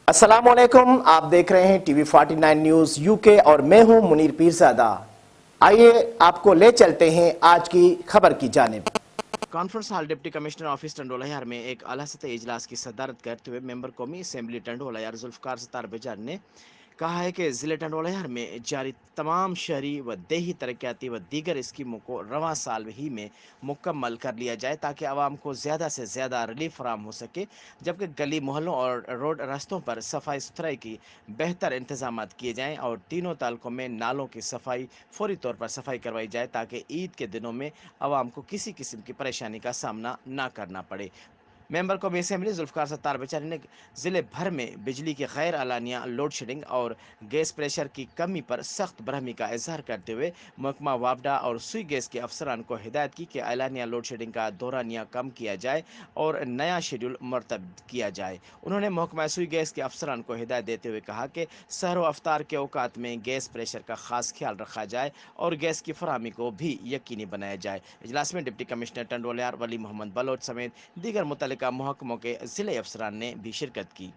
अस्सलाम वालेकुम। आप देख रहे हैं टीवी 49 न्यूज यूके और मैं हूं मुनीर पीरजादा। आइए आपको ले चलते हैं आज की खबर की जानिब। Conference hall deputy commissioner office टंडोला यार में एक आला सतह इजलास की सदारत करते हुए मेंबर कौमी असेंबली टंडोला यार जुल्फकार सत्तार बेजार ने कहा है कि ज़िले टंडोला यार में जारी तमाम शहरी व देही तरक्याती व दीगर स्कीमों को रवां साल ही में मुकम्मल कर लिया जाए ताकि आवाम को ज़्यादा से ज़्यादा रिलीफ फराम हो सके, जबकि गली मोहल्लों और रोड रास्तों पर सफाई सुथराई की बेहतर इंतजाम किए जाएं और तीनों तालकों में नालों की सफाई फौरी तौर पर सफाई करवाई जाए ताकि ईद के दिनों में आवाम को किसी किस्म की परेशानी का सामना ना करना पड़े। मेंबर कौमी असेंबली जुल्फकार सत्तार बेचारी ने ज़िले भर में बिजली की गैर अलानिया लोड शेडिंग और गैस प्रेशर की कमी पर सख्त बरहमी का इजहार करते हुए महकमा वापडा और सुई गैस के अफसरान को हिदायत की कि एलानिया लोड शेडिंग का दौरानिया कम किया जाए और नया शेड्यूल मरतब किया जाए। उन्होंने महकमा सुई गैस के अफसरान को हिदायत देते हुए कहा कि सहर अफ्तार के औकात में गैस प्रेशर का खास ख्याल रखा जाए और गैस की फराहमी को भी यकीनी बनाया जाए। इजलास में डिप्टी कमिश्नर टंडोलियार वली मोहम्मद बलोच समेत दीगर मुतल्लिका महकमों के ज़िले अफसरान ने भी शिरकत की।